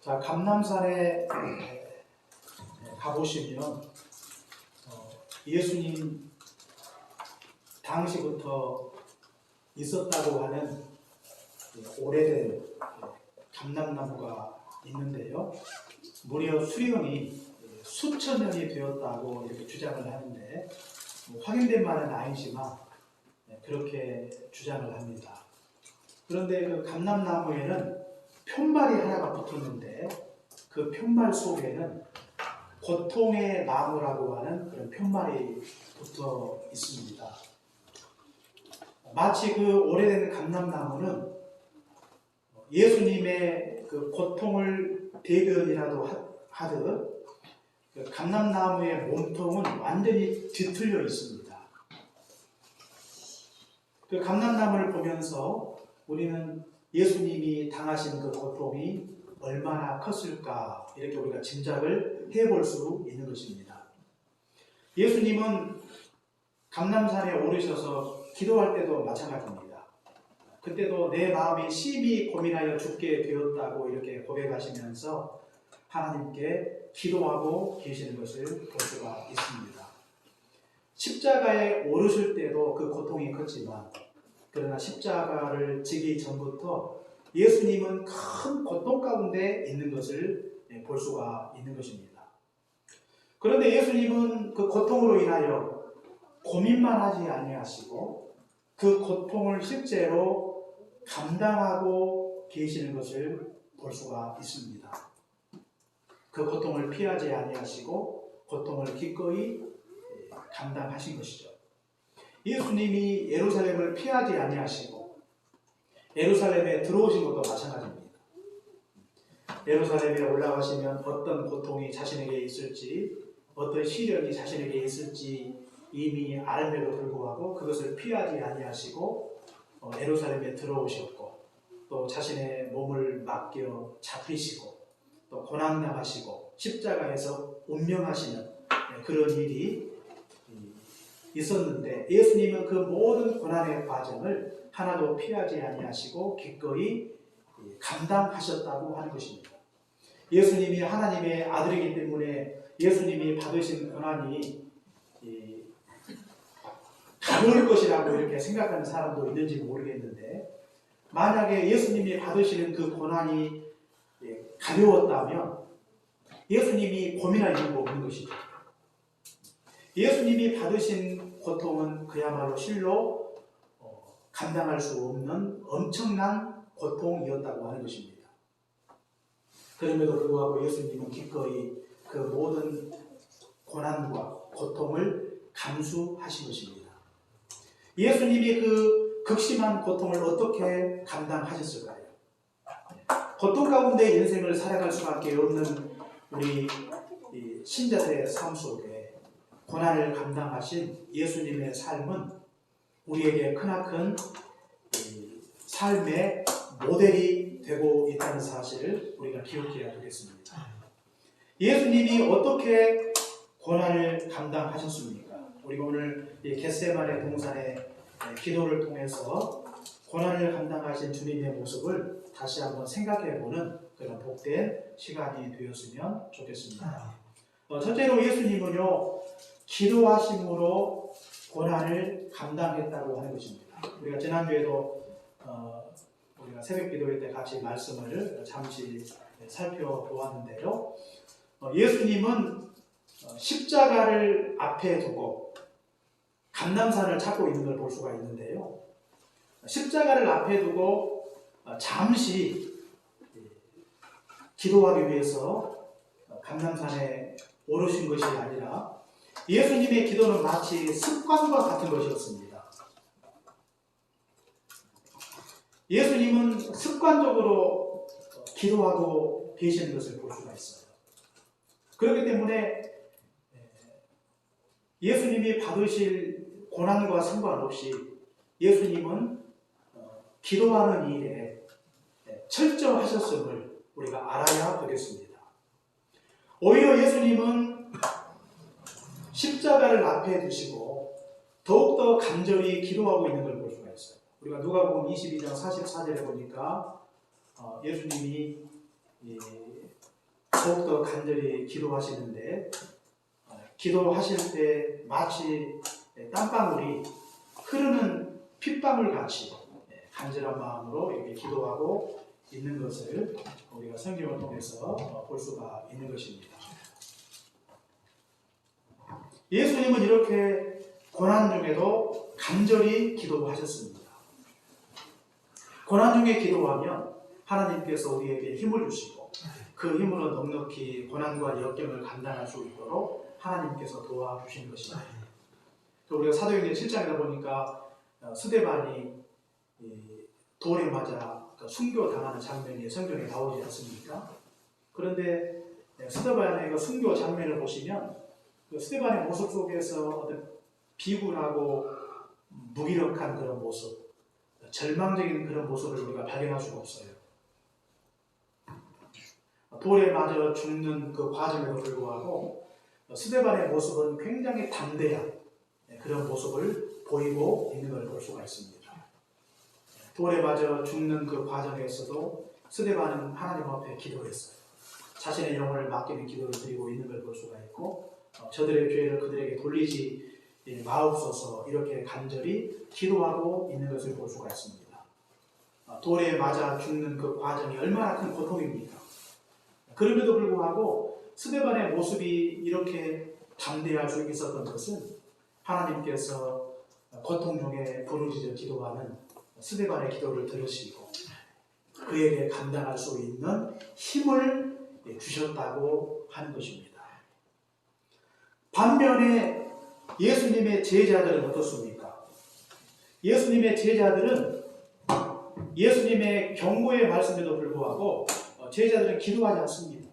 자, 감람산에 가보시면 예수님 당시부터 있었다고 하는 오래된 감람나무가 있는데요. 무려 수령이 수천 년이 되었다고 이렇게 주장을 하는데 확인된 바는 아니지만 그렇게 주장을 합니다. 그런데 그 감람나무에는 편말이 하나가 붙었는데 그 편말 속에는 고통의 나무라고 하는 그런 편말이 붙어 있습니다. 마치 그 오래된 감람나무는 예수님의 그 고통을 대변이라도 하듯 그 감람나무의 몸통은 완전히 뒤틀려 있습니다. 그 감람나무를 보면서 우리는 예수님이 당하신 그 고통이 얼마나 컸을까 이렇게 우리가 짐작을 해볼 수 있는 것입니다. 예수님은 감람산에 오르셔서 기도할 때도 마찬가지입니다. 그때도 내 마음이 심히 고민하여 죽게 되었다고 이렇게 고백하시면서 하나님께 기도하고 계시는 것을 볼 수가 있습니다. 십자가에 오르실 때도 그 고통이 컸지만 그러나 십자가를 지기 전부터 예수님은 큰 고통 가운데 있는 것을 볼 수가 있는 것입니다. 그런데 예수님은 그 고통으로 인하여 고민만 하지 아니하시고 그 고통을 실제로 감당하고 계시는 것을 볼 수가 있습니다. 그 고통을 피하지 아니하시고 고통을 기꺼이 감당하신 것이죠. 예수님이 예루살렘을 피하지 아니하시고 예루살렘에 들어오신 것도 마찬가지입니다. 예루살렘에 올라가시면 어떤 고통이 자신에게 있을지 어떤 시련이 자신에게 있을지 이미 알음에도 불구하고 그것을 피하지 아니하시고 예루살렘에 들어오셨고 또 자신의 몸을 맡겨 잡히시고 또 고난당하시고 십자가에서 운명하시는 그런 일이 있었는데 예수님은 그 모든 고난의 과정을 하나도 피하지 아니하시고 기꺼이 감당하셨다고 하는 것입니다. 예수님이 하나님의 아들이기 때문에 예수님이 받으신 고난이 가벼울 것이라고 이렇게 생각하는 사람도 있는지 모르겠는데 만약에 예수님이 받으시는 그 고난이 가벼웠다면 예수님이 고민할 이유가 없는 것이죠. 예수님이 받으신 고통은 그야말로 실로 감당할 수 없는 엄청난 고통이었다고 하는 것입니다. 그럼에도 불구하고 예수님은 기꺼이 그 모든 고난과 고통을 감수하신 것입니다. 예수님이 그 극심한 고통을 어떻게 감당하셨을까요? 고통 가운데 인생을 살아갈 수밖에 없는 우리 신자들의 삶 속에 고난을 감당하신 예수님의 삶은 우리에게 크나큰 삶의 모델이 되고 있다는 사실을 우리가 기억해야 되겠습니다. 예수님이 어떻게 고난을 감당하셨습니까? 우리가 오늘 겟세마네 동산의 기도를 통해서 고난을 감당하신 주님의 모습을 다시 한번 생각해보는 그런 복된 시간이 되었으면 좋겠습니다. 첫째로 예수님은요 기도하심으로 고난을 감당했다고 하는 것입니다. 우리가 지난주에도 우리가 새벽 기도회 때 같이 말씀을 잠시 살펴보았는데요. 예수님은 십자가를 앞에 두고 감람산을 찾고 있는 걸 볼 수가 있는데요. 십자가를 앞에 두고 잠시 기도하기 위해서 감람산에 오르신 것이 아니라 예수님의 기도는 마치 습관과 같은 것이었습니다. 예수님은 습관적으로 기도하고 계시는 것을 볼 수가 있어요. 그렇기 때문에 예수님이 받으실 고난과 상관없이 예수님은 기도하는 일에 철저하셨음을 우리가 알아야 되겠습니다. 오히려 예수님은 십자가를 앞에 두시고 더욱더 간절히 기도하고 있는 걸 볼 수가 있어요. 우리가 누가복음 22장 44절에 보니까 예수님이 더욱더 간절히 기도하시는데 기도하실 때 마치 땀방울이 흐르는 핏방울 같이 간절한 마음으로 이렇게 기도하고 있는 것을 우리가 성경을 통해서 볼 수가 있는 것입니다. 예수님은 이렇게 고난 중에도 간절히 기도하셨습니다. 고난 중에 기도하면 하나님께서 우리에게 힘을 주시고 그 힘으로 넉넉히 고난과 역경을 감당할 수 있도록 하나님께서 도와주신 것입니다. 우리가 사도행전 7장에다 보니까 스데반이 돌에 맞아 순교당하는 장면이 성경에 나오지 않습니까? 그런데 스데반의 그 순교 장면을 보시면 그 스데반의 모습 속에서 어떤 비굴하고 무기력한 그런 모습, 절망적인 그런 모습을 우리가 발견할 수가 없어요. 돌에 맞아 죽는 그 과정에도 불구하고 스데반의 모습은 굉장히 담대한 그런 모습을 보이고 있는 걸 볼 수가 있습니다. 돌에 맞아 죽는 그 과정에서도 스데반은 하나님 앞에 기도했어요. 자신의 영혼을 맡기는 기도를 드리고 있는 걸 볼 수가 있고 저들의 죄를 그들에게 돌리지 마옵소서 이렇게 간절히 기도하고 있는 것을 볼 수가 있습니다. 돌에 맞아 죽는 그 과정이 얼마나 큰 고통입니까? 그럼에도 불구하고 스데반의 모습이 이렇게 담대할 수 있었던 것은 하나님께서 고통 중에 부르짖어 기도하는 스데반의 기도를 들으시고 그에게 감당할 수 있는 힘을 주셨다고 하는 것입니다. 반면에 예수님의 제자들은 어떻습니까? 예수님의 제자들은 예수님의 경고의 말씀에도 불구하고 제자들은 기도하지 않습니다.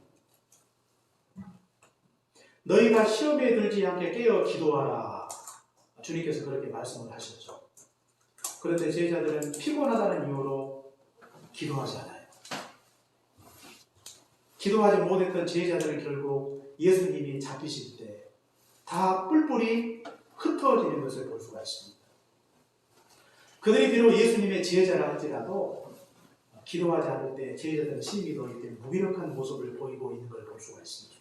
너희가 시험에 들지 않게 깨어 기도하라. 주님께서 그렇게 말씀을 하셨죠. 그런데 제자들은 피곤하다는 이유로 기도하지 않아요. 기도하지 못했던 제자들은 결국 예수님이 잡히실 때 다 뿔뿔이 흩어지는 것을 볼 수가 있습니다. 그들이 비록 예수님의 제자라 할지라도 기도하지 않을 때 제자들은 심히 더 무기력한 모습을 보이고 있는 걸 볼 수가 있습니다.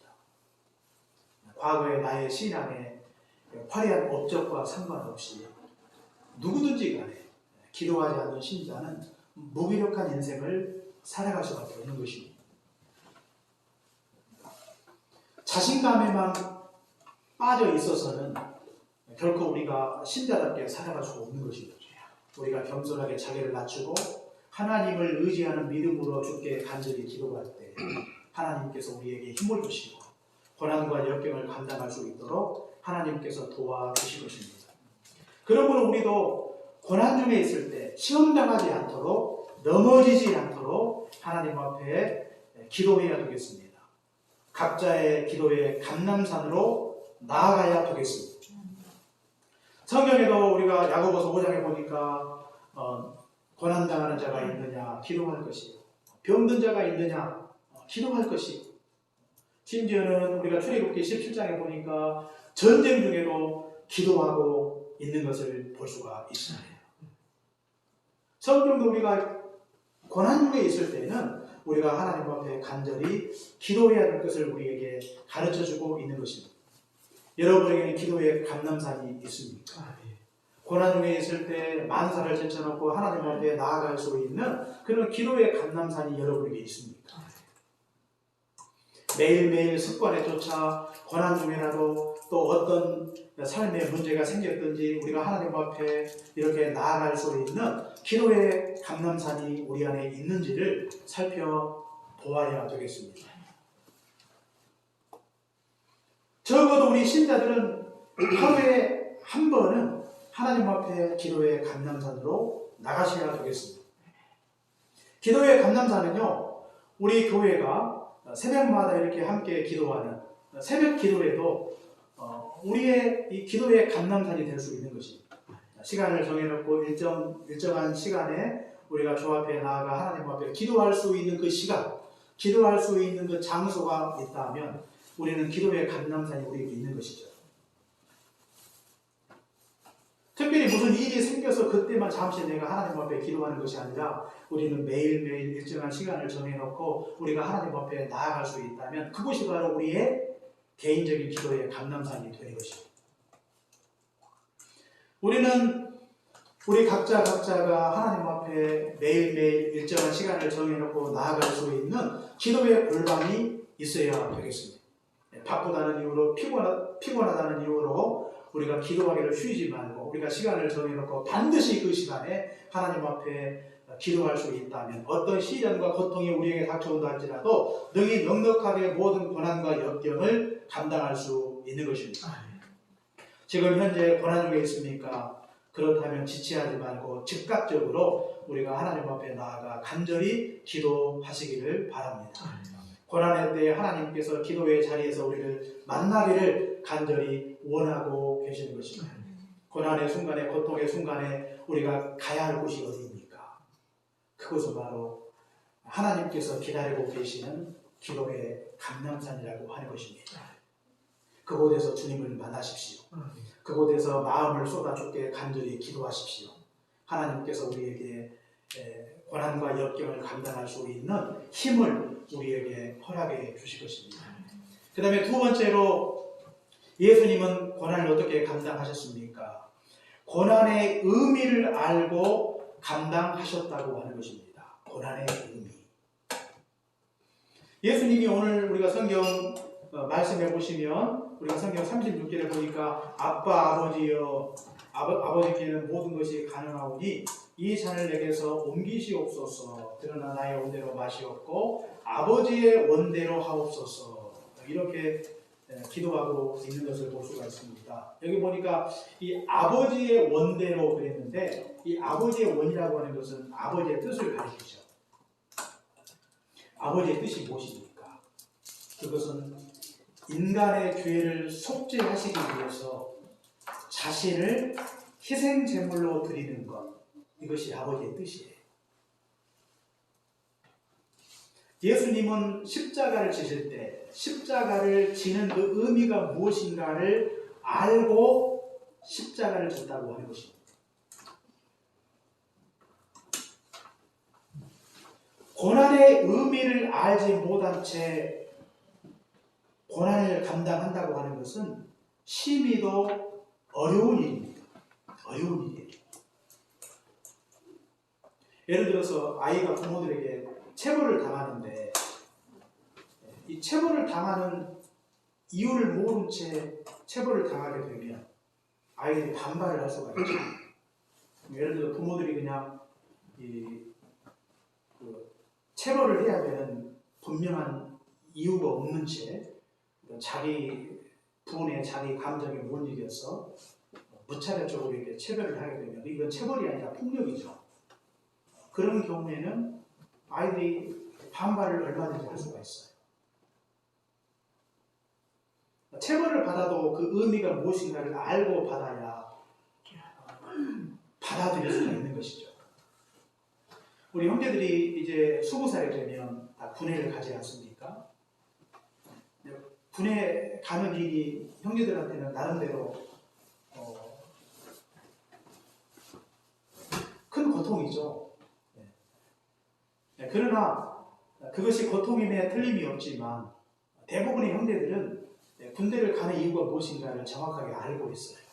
과거의 나의 신앙에 화려한 업적과 상관없이 누구든지 간에 기도하지 않는 신자는 무기력한 인생을 살아갈 수밖에 없는 것입니다. 자신감에만 빠져 있어서는 결코 우리가 신자답게 살아갈 수 없는 것입니다. 우리가 겸손하게 자기를 낮추고 하나님을 의지하는 믿음으로 주께 간절히 기도할 때 하나님께서 우리에게 힘을 주시고 고난과 역경을 감당할 수 있도록 하나님께서 도와주실 것입니다. 그러므로 우리도 고난 중에 있을 때 시험당하지 않도록 넘어지지 않도록 하나님 앞에 기도해야 되겠습니다. 각자의 기도의 감람산으로 나아가야 되겠습니다. 성경에도 우리가 야고보서 5장에 보니까 고난당하는 자가 있느냐 기도할 것이고 병든 자가 있느냐 기도할 것이고 심지어는 우리가 출애굽기 17장에 보니까 전쟁 중에도 기도하고 있는 것을 볼 수가 있습니다. 성경도 우리가 고난 중에 있을 때는 우리가 하나님 앞에 간절히 기도해야 될 것을 우리에게 가르쳐주고 있는 것입니다. 여러분에게는 기도의 감람산이 있습니까? 고난 중에 있을 때 만사를 제쳐놓고 하나님 앞에 나아갈 수 있는 그런 기도의 감람산이 여러분에게 있습니까? 매일매일 습관에 쫓아 고난 중에라도 또 어떤 삶의 문제가 생겼든지 우리가 하나님 앞에 이렇게 나아갈 수 있는 기도의 감람산이 우리 안에 있는지를 살펴보아야 되겠습니다. 적어도 우리 신자들은 하루에 한 번은 하나님 앞에 기도의 감람산으로 나가셔야 되겠습니다. 기도의 감람산은요, 우리 교회가 새벽마다 이렇게 함께 기도하는 새벽 기도에도 우리의 이 기도의 감람산이 될 수 있는 것입니다. 시간을 정해놓고 일정한 시간에 우리가 주 앞에 나아가 하나님 앞에 기도할 수 있는 그 시간, 기도할 수 있는 그 장소가 있다면 우리는 기도의 감람산이 우리에게 있는 것이죠. 특별히 무슨 일이 생겨서 그때만 잠시 내가 하나님 앞에 기도하는 것이 아니라 우리는 매일매일 일정한 시간을 정해놓고 우리가 하나님 앞에 나아갈 수 있다면 그것이 바로 우리의 개인적인 기도의 감람산이 되는 것입니다. 우리는 우리 각자가 하나님 앞에 매일매일 일정한 시간을 정해놓고 나아갈 수 있는 기도의 골방이 있어야 되겠습니다. 바쁘다는 이유로 피곤하다는 이유로 우리가 기도하기를 쉬지 말고 우리가 시간을 정해놓고 반드시 그 시간에 하나님 앞에 기도할 수 있다면 어떤 시련과 고통이 우리에게 닥쳐온다 할지라도 능히 넉넉하게 모든 고난과 역경을 감당할 수 있는 것입니다. 지금 현재 고난 중에 있습니까? 그렇다면 지체하지 말고 즉각적으로 우리가 하나님 앞에 나아가 간절히 기도하시기를 바랍니다. 고난의 때에 하나님께서 기도의 자리에서 우리를 만나기를 간절히 원하고 계시는 것입니다. 고난의 순간에, 고통의 순간에 우리가 가야 할 곳이 어디입니까? 그것은 바로 하나님께서 기다리고 계시는 기도의 감람산이라고 하는 것입니다. 그곳에서 주님을 만나십시오. 그곳에서 마음을 쏟아주게 간절히 기도하십시오. 하나님께서 우리에게 고난과 역경을 감당할 수 있는 힘을 우리에게 허락해 주실 것입니다. 그 다음에 두 번째로 예수님은 고난을 어떻게 감당하셨습니까? 고난의 의미를 알고 감당하셨다고 하는 것입니다. 고난의 의미. 예수님이 오늘 우리가 성경 말씀해 보시면 우리가 성경 36절에 보니까 아빠 아버지여 아버지께는 모든 것이 가능하오니 이 잔을 내게서 옮기시옵소서. 그러나 나의 원대로 마시옵고 아버지의 원대로 하옵소서. 이렇게 기도하고 있는 것을 볼 수가 있습니다. 여기 보니까 이 아버지의 원대로 그랬는데 이 아버지의 원이라고 하는 것은 아버지의 뜻을 가리키죠. 아버지의 뜻이 무엇입니까? 그것은 인간의 죄를 속죄하시기 위해서 자신을 희생 제물로 드리는 것, 이것이 아버지의 뜻이에요. 예수님은 십자가를 지실 때 십자가를 지는 그 의미가 무엇인가를 알고 십자가를 졌다고 하는 것입니다. 고난의 의미를 알지 못한 채 고난을 감당한다고 하는 것은 심히도 어려운 일입니다. 어려운 일이에요. 예를 들어서 아이가 부모들에게 체벌을 당하는데 이 체벌을 당하는 이유를 모른 채 체벌을 당하게 되면 아이들이 반발을 할 수가 있죠. 예를 들어 부모들이 그냥 체벌을 해야 되는 분명한 이유가 없는 채 자기 분의 자기 감정에 못 이겨서 무차별적으로 이렇게 체벌을 하게 되면 이건 체벌이 아니라 폭력이죠. 그런 경우에는 아이들이 반발을 얼마든지 할 수가 있어요. 체벌을 받아도 그 의미가 무엇인가를 알고 받아야 받아들일 수가 있는 것이죠. 우리 형제들이 이제 20살이 되면 다 군회를 가지 않습니까? 군에 가는 일이 형제들한테는 나름대로 큰 고통이죠. 그러나 그것이 고통임에 틀림이 없지만 대부분의 형제들은 군대를 가는 이유가 무엇인가를 정확하게 알고 있어요.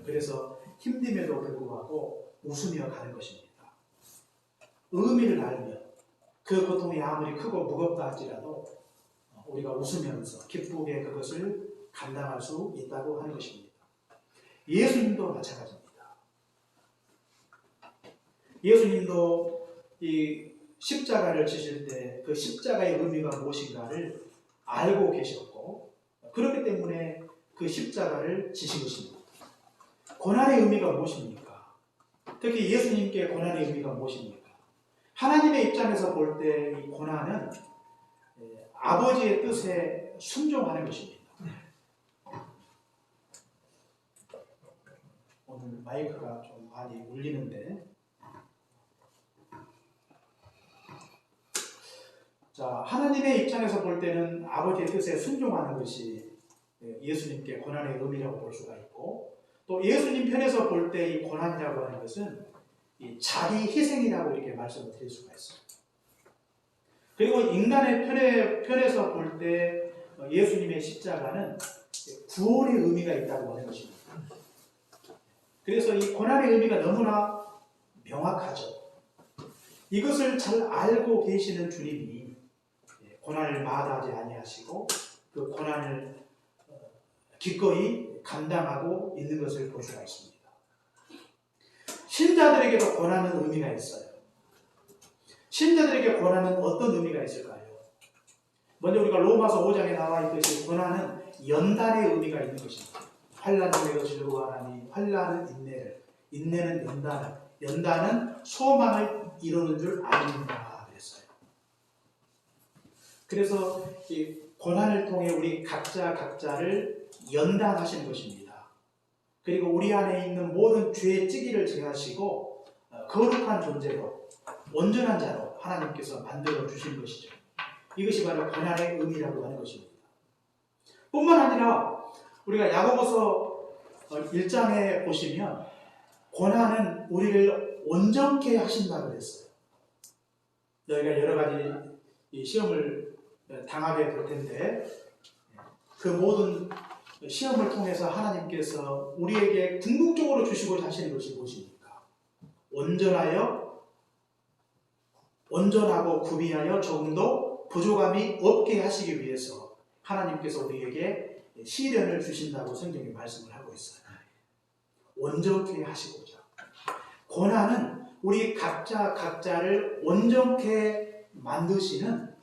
그래서 힘듦에도 불구하고 웃으며 가는 것입니다. 의미를 알면 그 고통이 아무리 크고 무겁다 할지라도 우리가 웃으면서 기쁘게 그것을 감당할 수 있다고 하는 것입니다. 예수님도 마찬가지입니다. 예수님도 이 십자가를 지실 때 그 십자가의 의미가 무엇인가를 알고 계셨고 그렇기 때문에 그 십자가를 지신 것입니다. 고난의 의미가 무엇입니까? 특히 예수님께 고난의 의미가 무엇입니까? 하나님의 입장에서 볼 때 이 고난은 아버지의 뜻에 순종하는 것입니다. 오늘 마이크가 좀 많이 울리는데 자, 하나님의 입장에서 볼 때는 아버지의 뜻에 순종하는 것이 예수님께 고난의 의미라고 볼 수가 있고 또 예수님 편에서 볼 때 이 고난이라고 하는 것은 이 자기 희생이라고 이렇게 말씀을 드릴 수가 있어요. 그리고 인간의 편에서 볼 때 예수님의 십자가는 구원의 의미가 있다고 하는 것입니다. 그래서 이 고난의 의미가 너무나 명확하죠. 이것을 잘 알고 계시는 주님이 고난을 마다하지 아니하시고 그 고난을 기꺼이 감당하고 있는 것을 볼 수가 있습니다. 신자들에게도 고난은 의미가 있어요. 신자들에게 고난은 어떤 의미가 있을까요? 먼저 우리가 로마서 5장에 나와 있듯이 고난은 연단의 의미가 있는 것입니다. 환난을 내어 즐거워하나니 환난은 인내를, 인내는 연단을, 연단은 소망을 이루는 줄 아닙니다. 그랬어요. 그래서 이 고난을 통해 우리 각자를 연단하시는 것입니다. 그리고 우리 안에 있는 모든 죄의 찌기를 제하시고 거룩한 존재로 온전한 자로 하나님께서 만들어 주신 것이죠. 이것이 바로 고난의 의미라고 하는 것입니다. 뿐만 아니라 우리가 야고보서 1장에 보시면 고난은 우리를 온전케 하신다고 그랬어요. 너희가 여러 가지 시험을 당하게 될 텐데 그 모든 시험을 통해서 하나님께서 우리에게 궁극적으로 주시고자 하시는 것이 무엇입니까? 온전하고 구비하여 조금도 부족함이 없게 하시기 위해서 하나님께서 우리에게 시련을 주신다고 성경이 말씀을 하고 있어요. 온전케 하시고자. 고난은 우리 각자를 온전케 만드시는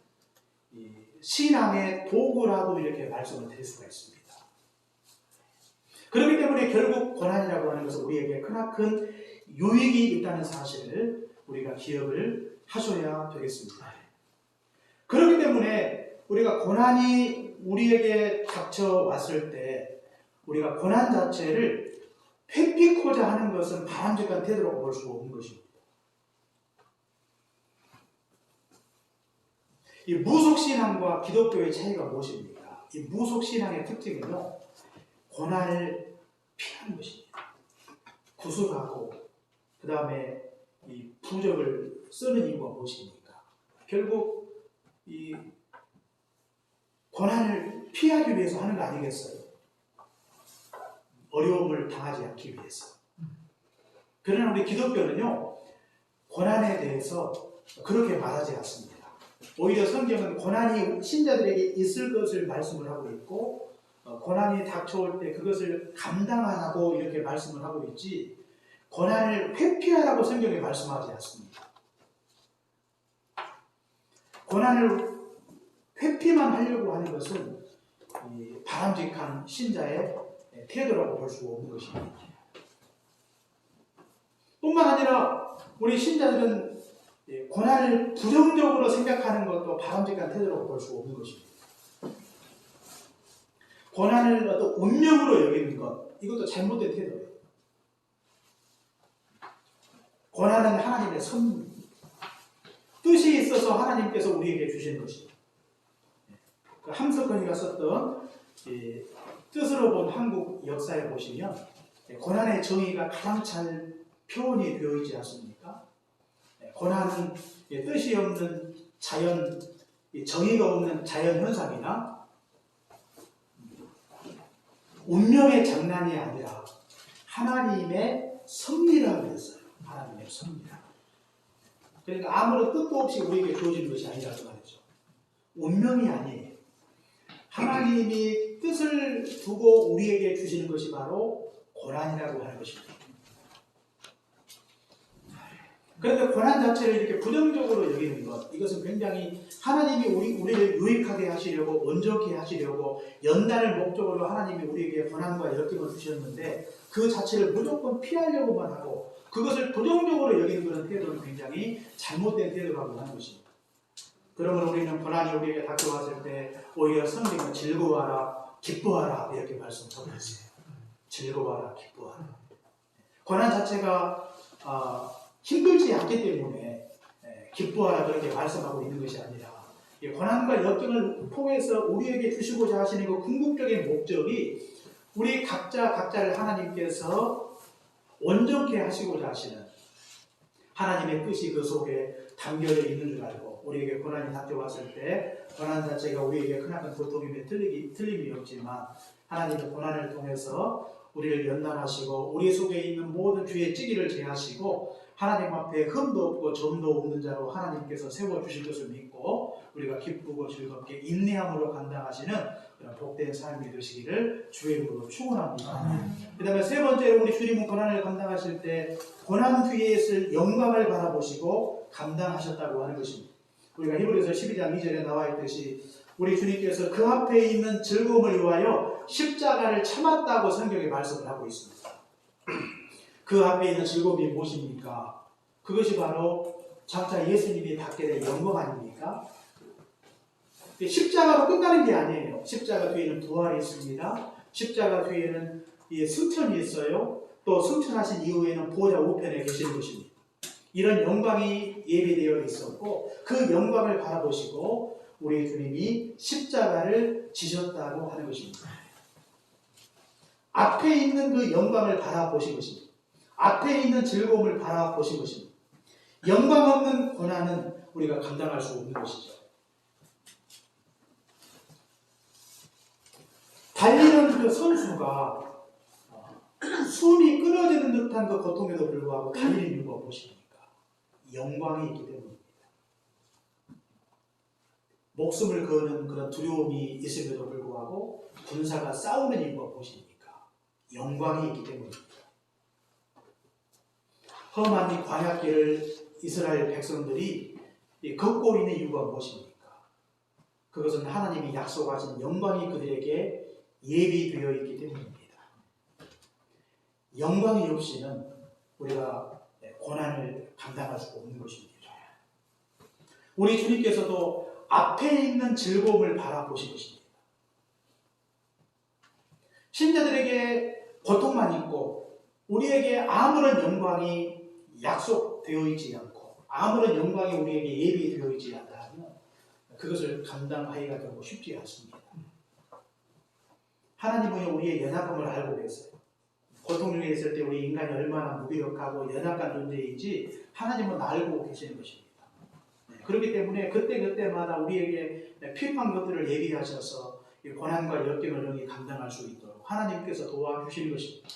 신앙의 도구라고 이렇게 말씀을 드릴 수가 있습니다. 그렇기 때문에 결국 고난이라고 하는 것은 우리에게 크나큰 유익이 있다는 사실을 우리가 기억을 하셔야 되겠습니다. 그렇기 때문에 우리가 고난이 우리에게 닥쳐왔을 때 우리가 고난 자체를 회피코자 하는 것은 바람직한 태도라고 볼 수 없는 것입니다. 이 무속신앙과 기독교의 차이가 무엇입니까? 이 무속신앙의 특징은요, 고난을 피하는 것입니다. 구술하고 그 다음에 이 부적을 쓰는 이유가 무엇입니까? 결국 이 고난을 피하기 위해서 하는 거 아니겠어요? 어려움을 당하지 않기 위해서. 그러나 우리 기독교는요, 고난에 대해서 그렇게 말하지 않습니다. 오히려 성경은 고난이 신자들에게 있을 것을 말씀을 하고 있고 고난이 닥쳐올 때 그것을 감당하라고 이렇게 말씀을 하고 있지 고난을 회피하라고 성경에 말씀하지 않습니다. 고난을 회피만 하려고 하는 것은 바람직한 신자의 태도라고 볼 수 없는 것입니다. 뿐만 아니라 우리 신자들은 고난을 부정적으로 생각하는 것도 바람직한 태도라고 볼 수 없는 것입니다. 고난을 어떤 운명으로 여기는 것, 이것도 잘못된 태도예요. 고난은 하나님의 섭리입니다. 뜻이 있어서 하나님께서 우리에게 주신 것입니다. 그 함석헌이가 썼던 뜻으로 본 한국 역사에 보시면 고난의 정의가 가장 잘 표현이 되어 있지 않습니까? 고난은 뜻이 없는 자연, 정의가 없는 자연 현상이나 운명의 장난이 아니라 하나님의 섭리라고 했어요. 하나님의 섭리라. 그러니까 아무런 뜻도 없이 우리에게 주어진 것이 아니라고 말이죠. 운명이 아니에요. 하나님이 뜻을 두고 우리에게 주시는 것이 바로 고난이라고 하는 것입니다. 그런데 고난 자체를 이렇게 부정적으로 여기는 것, 이것은 굉장히 하나님이 우리를 유익하게 하시려고, 온전케 하시려고 연단을 목적으로 하나님이 우리에게 고난과 역경을 주셨는데 그 자체를 무조건 피하려고만 하고 그것을 부정적으로 여기는 그런 태도는 굉장히 잘못된 태도라고 하는 것입니다. 그러면 우리는 고난이 우리에게 닥쳐왔을 때 오히려 성경은 즐거워하라, 기뻐하라 이렇게 말씀하고 있어요. 즐거워하라, 기뻐하라. 고난 자체가 힘들지 않기 때문에 기뻐하라 그렇게 말씀하고 있는 것이 아니라 고난과 역경을 통해서 우리에게 주시고자 하시는 그 궁극적인 목적이 우리 각자를 하나님께서 온전케 하시고자 하시는 하나님의 뜻이 그 속에 담겨져 있는 줄 알고 우리에게 고난이 닥쳐왔을 때 고난 자체가 우리에게 크나큰 고통임에 틀림이 없지만 하나님의 고난을 통해서 우리를 연단하시고 우리 속에 있는 모든 죄의 찌기를 제하시고 하나님 앞에 흠도 없고 점도 없는 자로 하나님께서 세워주실 것을 믿고 우리가 기쁘고 즐겁게 인내함으로 감당하시는 그런 복된 삶이 되시기를 주의 이름으로 축원합니다. 그 다음에 세 번째로 우리 주님은 고난을 감당하실 때 고난 뒤에 있을 영광을 바라보시고 감당하셨다고 하는 것입니다. 우리가 히브리서 12장 2절에 나와 있듯이 우리 주님께서 그 앞에 있는 즐거움을 위하여 십자가를 참았다고 성경에 말씀을 하고 있습니다. 그 앞에 있는 즐거움이 무엇입니까? 그것이 바로 장차 예수님이 받게 될 영광 아닙니까? 십자가로 끝나는 게 아니에요. 십자가 뒤에는 부활이 있습니다. 십자가 뒤에는 승천이 있어요. 또 승천하신 이후에는 보좌 우편에 계시는 것입니다. 이런 영광이 예비되어 있었고 그 영광을 바라보시고 우리 주님이 십자가를 지셨다고 하는 것입니다. 앞에 있는 그 영광을 바라보신 것입니다. 앞에 있는 즐거움을 바라보신 것입니다. 영광 없는 고난은 우리가 감당할 수 없는 것이죠. 달리는 그 선수가 숨이 끊어지는 듯한 그 고통에도 불구하고 달리는 이유가 무엇입니까? 영광이 있기 때문입니다. 목숨을 거는 그런 두려움이 있음에도 불구하고 군사가 싸우는 이유가 무엇입니까? 영광이 있기 때문입니다. 험한 이 광야길을 이스라엘 백성들이 걷고 있는 이유가 무엇입니까? 그것은 하나님이 약속하신 영광이 그들에게 예비되어 있기 때문입니다. 영광이 없이는 우리가 고난을 감당할 수가 없는 것입니다. 우리 주님께서도 앞에 있는 즐거움을 바라보신 것입니다. 신자들에게 고통만 있고 우리에게 아무런 영광이 약속되어 있지 않고 아무런 영광이 우리에게 예비되어 있지 않다면 그것을 감당하기가 결국 쉽지 않습니다. 하나님은 우리의 연약함을 알고 계세요. 고통 중에 있을 때 우리 인간이 얼마나 무기력하고 연약한 존재인지 하나님은 알고 계시는 것입니다. 그렇기 때문에 그때마다 우리에게 필요한 것들을 예비하셔서 고난과 역경을 능히 감당할 수 있도록 하나님께서 도와주시는 것입니다.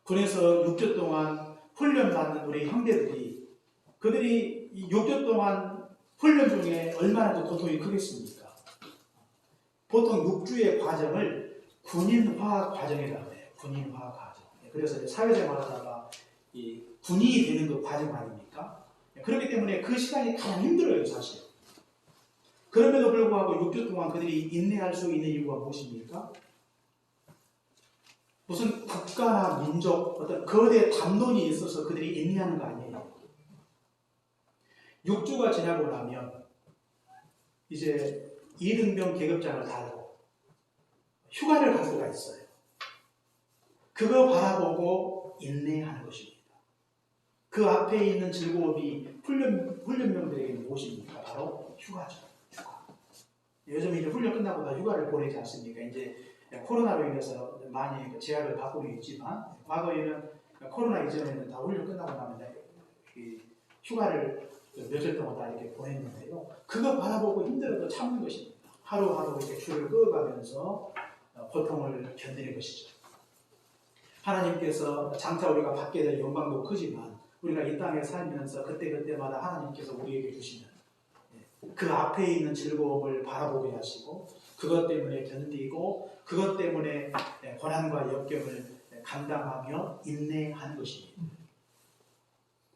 군에서 6주 동안 훈련받는 우리 형제들이 그들이 6주 동안 훈련 중에 얼마나 더 고통이 크겠습니까? 보통 6주의 과정을 군인화 과정이라고 해요. 군인화 과정. 그래서 사회생활 하다가 이 군인이 되는 그 과정 아닙니까? 그렇기 때문에 그 시간이 가장 힘들어요, 사실. 그럼에도 불구하고 6주 동안 그들이 인내할 수 있는 이유가 무엇입니까? 무슨 국가나 민족, 어떤 거대 담론이 있어서 그들이 인내하는 거 아니에요. 6주가 지나고 나면 이제 이등병 계급장을 달고 휴가를 갈 수가 있어요. 그거 바라보고 인내하는 것입니다. 그 앞에 있는 즐거움이 훈련병들에게 무엇입니까? 바로 휴가죠. 휴가. 요즘 이제 훈련 끝나고 다 휴가를 보내지 않습니까? 이제 코로나로 인해서 많이 제약을 받고 있지만 과거에는 코로나 이전에는 다 훈련 끝나고 나면 휴가를 며칠 동안 다 이렇게 보냈는데요. 그거 바라보고 힘들어도 참는 것입니다. 하루하루 이렇게 줄을 그어가면서 고통을 견디는 것이죠. 하나님께서 장차 우리가 받게 될 영광도 크지만 우리가 이 땅에 살면서 그때마다 하나님께서 우리에게 주시는 그 앞에 있는 즐거움을 바라보게 하시고 그것 때문에 견디고 그것 때문에 고난과 역경을 감당하며 인내하는 것입니다.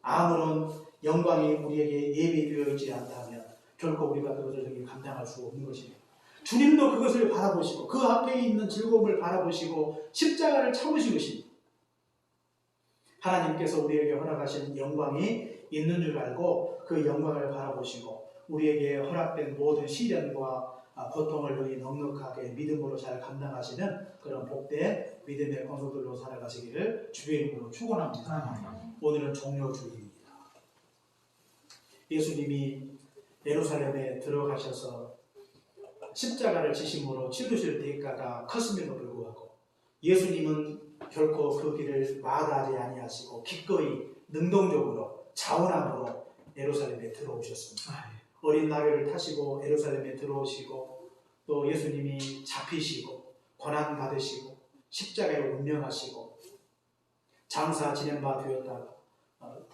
아무런 영광이 우리에게 예비되어 있지 않다면 결코 우리가 그것을 감당할 수 없는 것입니다. 주님도 그것을 바라보시고 그 앞에 있는 즐거움을 바라보시고 십자가를 참으신 것입니다. 하나님께서 우리에게 허락하신 영광이 있는 줄 알고 그 영광을 바라보시고 우리에게 허락된 모든 시련과 고통을 능히 넉넉하게 믿음으로 잘 감당하시는 그런 복된 믿음의 권속들로 살아가시기를 주의 이름으로 축원합니다. 오늘은 종료주일입니다. 예수님이 예루살렘에 들어가셔서 십자가를 지심으로 치르실 대가가 컸음에도 불구하고 예수님은 결코 그 길을 마다하지 아니하시고 기꺼이 능동적으로 자원함으로 예루살렘에 들어오셨습니다. 어린 나귀를 타시고 예루살렘에 들어오시고 또 예수님이 잡히시고 고난 받으시고 십자가에 운명하시고 장사 지낸 바 되었다가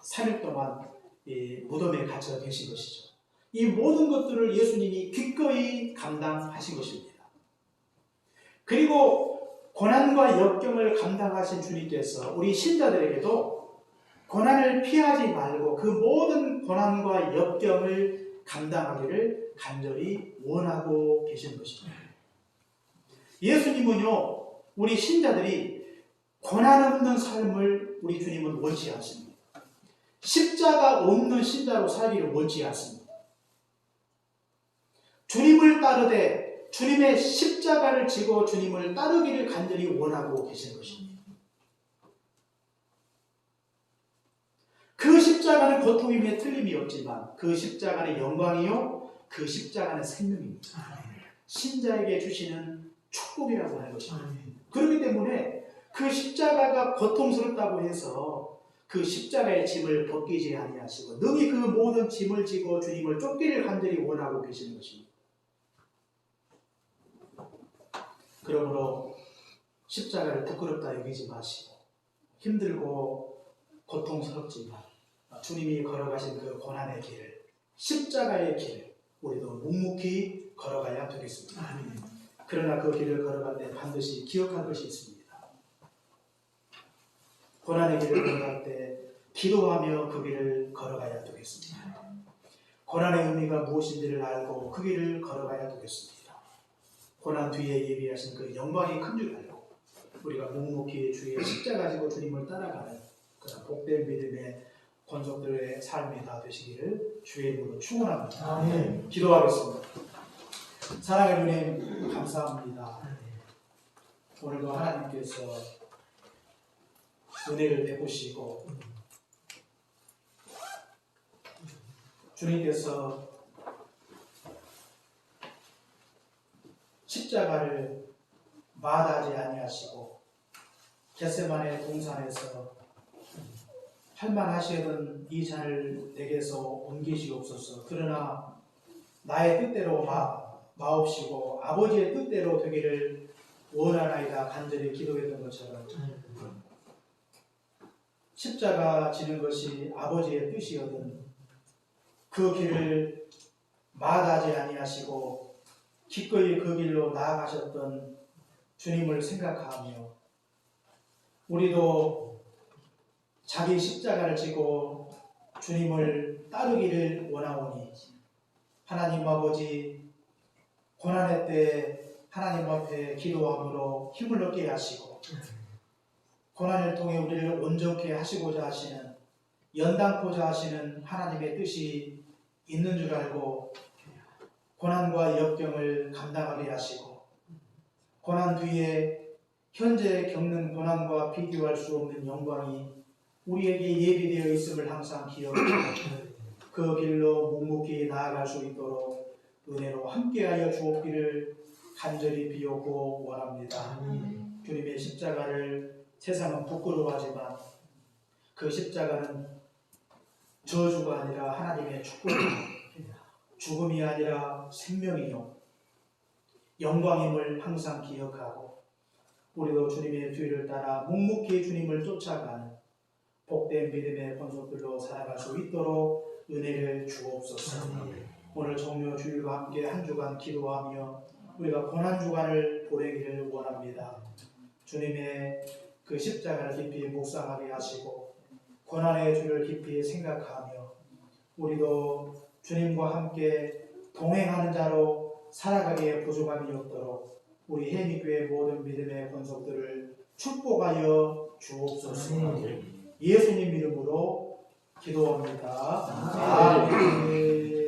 3일 동안 이 무덤에 갇혀 계신 것이죠. 이 모든 것들을 예수님이 기꺼이 감당하신 것입니다. 그리고 고난과 역경을 감당하신 주님께서 우리 신자들에게도 고난을 피하지 말고 그 모든 고난과 역경을 감당하기를 간절히 원하고 계신 것입니다. 예수님은요, 우리 신자들이 고난 없는 삶을 우리 주님은 원치 않습니다. 십자가 없는 신자로 살기를 원치 않습니다. 주님을 따르되 주님의 십자가를 지고 주님을 따르기를 간절히 원하고 계신 것입니다. 그 십자가는 고통임에 틀림이 없지만 그 십자가는 영광이요 그 십자가는 생명입니다. 신자에게 주시는 축복이라고 하는 것입니다. 그렇기 때문에 그 십자가가 고통스럽다고 해서 그 십자가의 짐을 벗기지 아니하시고 능히 그 모든 짐을 지고 주님을 쫓기를 간절히 원하고 계시는 것입니다. 그러므로 십자가를 부끄럽다 여기지 마시고 힘들고 고통스럽지만 주님이 걸어가신 그 고난의 길을 십자가의 길을 우리도 묵묵히 걸어가야 되겠습니다. 그러나 그 길을 걸어갈 때 반드시 기억할 것이 있습니다. 고난의 길을 걸어갈 때 기도하며 그 길을 걸어가야 되겠습니다. 고난의 의미가 무엇인지를 알고 그 길을 걸어가야 되겠습니다. 고난 뒤에 예비하신 그 영광이 큰 줄 알고 우리가 묵묵히 주의 십자가 지고 주님을 따라가는 그런 복된 믿음의 권속들의 삶이 다 되시기를 주의 이름으로 축원합니다. 기도하겠습니다. 사랑의 주님 감사합니다. 오늘도 하나님께서 은혜를 베푸시고 주님께서 십자가를 마다하지 아니하시고 겟세마네 동산에서 할만하시던 이 잔을 내게서 옮기시옵소서. 그러나 나의 뜻대로 마옵시고 아버지의 뜻대로 되기를 원하나이다 간절히 기도했던 것처럼 십자가 지는 것이 아버지의 뜻이거든 그 길을 마다하지 아니하시고 기꺼이 그 길로 나아가셨던 주님을 생각하며 우리도 자기 십자가를 지고 주님을 따르기를 원하오니 하나님 아버지 고난의 때 하나님 앞에 기도함으로 힘을 얻게 하시고 고난을 통해 우리를 온전케 하시고자 하시는 연단코자 하시는 하나님의 뜻이 있는 줄 알고 고난과 역경을 감당하게 하시고 고난 뒤에 현재 겪는 고난과 비교할 수 없는 영광이 우리에게 예비되어 있음을 항상 기억하고 그 길로 묵묵히 나아갈 수 있도록 은혜로 함께하여 주옵기를 간절히 비오고 원합니다. 주님의 십자가를 세상은 부끄러워하지만 그 십자가는 저주가 아니라 하나님의 축복입니다. 죽음이 아니라 생명이요 영광임을 항상 기억하고 우리도 주님의 뒤를 따라 묵묵히 주님을 쫓아가는 복된 믿음의 권속들로 살아갈 수 있도록 은혜를 주옵소서. 오늘 종료 주일과 함께 한 주간 기도하며 우리가 고난 주간을 보내기를 원합니다. 주님의 그 십자가를 깊이 묵상하게 하시고 고난의 주를 깊이 생각하며 우리도 주님과 함께 동행하는 자로 살아가기에 부족함이 없도록 우리 해미교회 모든 믿음의 권속들을 축복하여 주옵소서. 예수님 이름으로 기도합니다. 아멘.